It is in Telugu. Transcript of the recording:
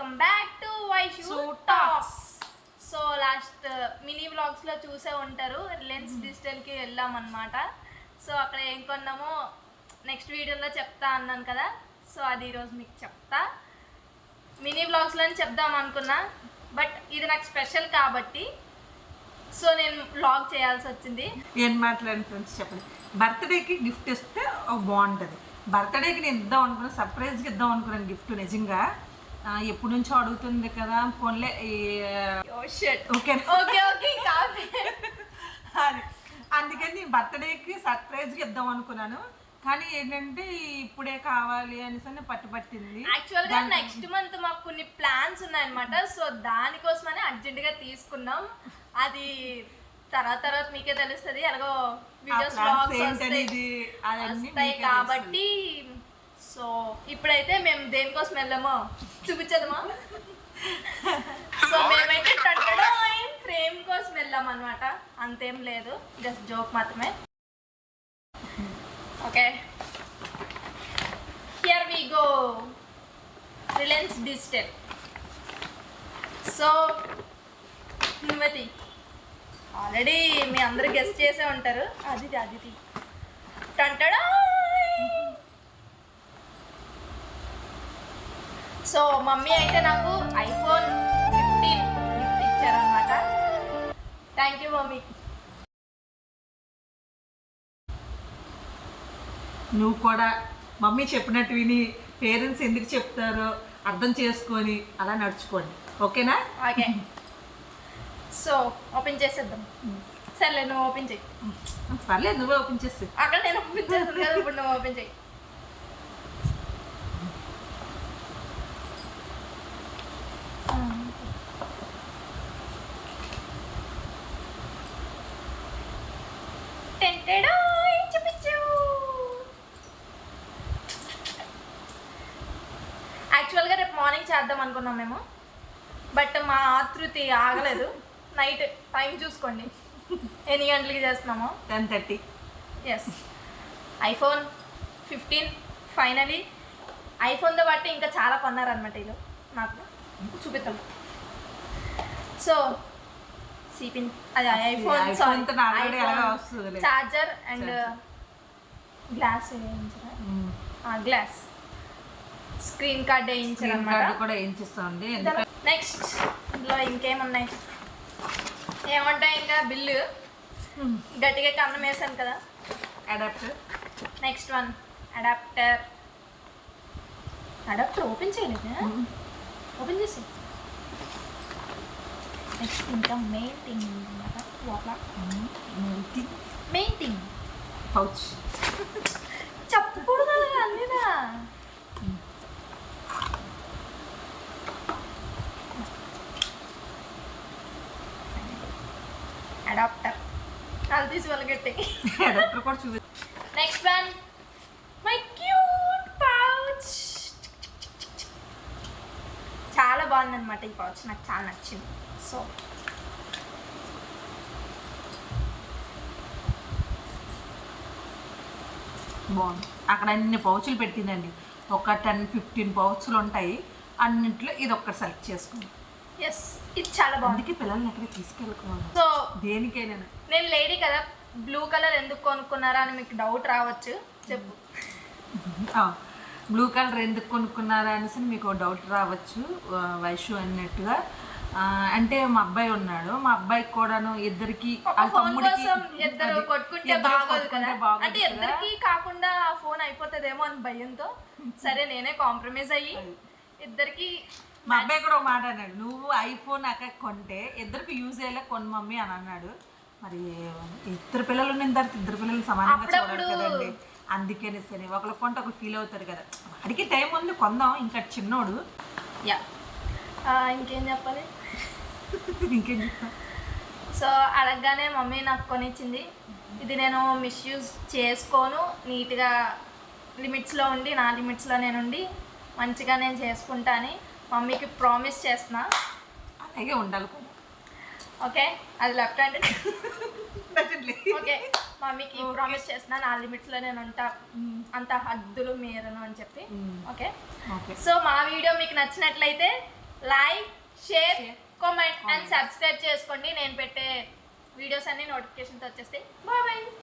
Welcome back to Vaishu talks. So last mini వ్లాగ్స్లో చూసే ఉంటారు, రిలయన్స్ డిజిటల్కి వెళ్ళామన్నమాట. సో అక్కడ ఏం కొన్నామో నెక్స్ట్ వీడియోలో చెప్తా అన్నాను కదా, సో అది ఈరోజు మీకు చెప్తా. మినీ వ్లాగ్స్లోనే చెప్దాం అనుకున్నా, బట్ ఇది నాకు స్పెషల్ కాబట్టి సో నేను వ్లాగ్ చేయాల్సి వచ్చింది. ఏం మాట్లాడిన ఫ్రెండ్స్ చెప్పండి. బర్త్డేకి గిఫ్ట్ ఇస్తే బాగుంటుంది. బర్త్డేకి నేను ఇద్దాం అనుకున్నాను, సర్ప్రైజ్కి ఇద్దాం అనుకున్నాను గిఫ్ట్. నిజంగా ఎప్పటి నుంచో అడుగుతుంది కదా, ఫోన్లే అందుకని బర్త్డేకి సర్ప్రైజ్కి ఇద్దాం అనుకున్నాను. కానీ ఏంటంటే ఇప్పుడే కావాలి అనేసి పట్టింది. యాక్చువల్గా నెక్స్ట్ మంత్ మాకు కొన్ని ప్లాన్స్ ఉన్నాయన్నమాట. సో దానికోసమని అర్జెంటుగా తీసుకున్నాం. అది తర్వాత మీకే తెలుస్తుంది, ఎలాగో వీడియోస్ వస్తాయి కాబట్టి. సో ఇప్పుడైతే మేము దేనికోసం వెళ్ళామో చూపించదమా. సో మేమైతే ఫ్రేమ్ కోసం వెళ్ళాం అనమాట, అంతేం లేదు, జస్ట్ జోక్ మాత్రమే. Okay, here we go, Reliance digital. So నువ్వది ఆల్రెడీ మీ అందరూ గెస్ట్ చేసే ఉంటారు, అది టంటడా. సో మమ్మీ అయితే నాకు ఐఫోన్ 15 గిఫ్ట్ ఇచ్చారనమాట. Thank you mummy. నువ్వు కూడా మమ్మీ చెప్పినట్టు విని పేరెంట్స్ ఎందుకు చెప్తారో అర్థం చేసుకొని అలా నడుచుకోండి, ఓకేనా? ఓకే, సో ఓపెన్ చేసేద్దాం. సర్లే, నువ్వు ఓపెన్ చెయ్యి. పర్లేదు, నువ్వే ఓపెన్ చేసి. అక్కడ నేను ఓపెన్ చేస్తాను కదా, ఇప్పుడు నువ్వు ఓపెన్ చెయ్యి. యాక్చువల్గా రేపు మార్నింగ్ చేద్దాం అనుకున్నాం మేము, బట్ మా ఆతృతి ఆగలేదు. నైట్ టైం చూసుకోండి ఎన్ని గంటలకి చేస్తున్నామో. 10:30. Yes, iPhone 15 finally. ఐఫోన్తో బట్టి ఇంకా చాలా కొన్నారనమాట వీళ్ళు, నాకు చూపిద్దాం. సో సిపిన్ అది iPhone charger and glass glass screen card వేయించారు అన్నమాట. కూడా వేయించిస్తామండి. నెక్స్ట్ ఇందులో ఇంకేమున్నాయి, ఏమంటాయి ఇంకా బిల్లు గట్టిగా కన్నం వేసాను కదా. Adapter. Next one adapter. Adapter open చేయలేదు, ఓపెన్ చేసి. నెక్స్ట్ ఇంకా మెయిన్ థింగ్ అనమాట, మెయిన్ థింగ్ పౌచ్. చెప్పకూడదు అన్నీనా. అడాప్టర్ అది తీసి వాళ్ళగట్టి అడాప్టర్ కూడా చూపి. Next one my cute pouch. చాలా బాగుంది అనమాట ఈ పౌచ్, నాకు చాలా నచ్చింది. సో బాగుంది. అక్కడ అన్ని పౌచులు పెట్టిందండి, ఒక 10-15 పౌచులు ఉంటాయి. అన్నింటిలో ఇది ఒక్కటి సెలెక్ట్ చేసుకుంది. ఎస్, ఇది చాలా బాగుంది. అందుకే పిల్లల్ని ఎక్కడ తీసుకెళ్ళుకోవాలి. సో దేనికైనా నేను లేడీ కదా, బ్లూ కలర్ ఎందుకు కొనుక్కున్నారా అని మీకు డౌట్ రావచ్చు, చెప్పు. బ్లూ కలర్ ఎందుకు కొనుక్కున్నారా అనేసి మీకు డౌట్ రావచ్చు వైషు అన్నట్టుగా. అంటే మా అబ్బాయి ఉన్నాడు, మా అబ్బాయికి కూడాను ఇద్దరికి ఇద్దరు కొట్టుకుంటే బాగోదు కదా, అంటే ఇద్దరికి కాకుండా ఆ ఫోన్ అయిపోతుందేమో అని భయంతో సరే నేనే కాంప్రమైజ్ అయ్యి ఇద్దరికి. మా అబ్బాయి కూడా ఒక మాట అన్నాడు, నువ్వు ఐఫోన్ అక్క కొంటే ఇద్దరికి యూజ్ అయ్యేలా కొను మమ్మీ అని అన్నాడు. మరి ఇద్దరు పిల్లలు ఉన్న తర్వాత ఇద్దరు పిల్లలు సమానంగా చూడాలి కదండి, అందుకనే సరే ఒకళ్ళు కొంటే ఒకరు ఫీల్ అవుతారు కదా. అడిగి టైం ఉంది, కొందాం, ఇంకా చిన్నోడు. యా, ఇంకేం చెప్పాలి, ఇంకేం చెప్తా. సో అడగగానే మమ్మీ నాకు కొనిచ్చింది. ఇది నేను మిస్యూజ్ చేసుకోను, నీట్గా లిమిట్స్లో ఉండి, నా లిమిట్స్లో నేను ఉండి మంచిగా నేను చేసుకుంటా అని మమ్మీకి ప్రామిస్ చేస్తున్నా. అలాగే ఉండాలి కూడా. ఓకే, అది లెఫ్ట్ హ్యాండ్. ఓకే, మమ్మీకి ప్రామిస్ చేస్తున్నా నా లిమిట్స్లో నేను ఉంటా, అంత హద్దులు మీరను అని చెప్పి. ఓకే, సో మా వీడియో మీకు నచ్చినట్లయితే like share comment and subscribe చేసుకోండి. నేను పెట్టే వీడియోస్ అన్ని నోటిఫికేషన్తో వచ్చేస్తాయి. Bye bye.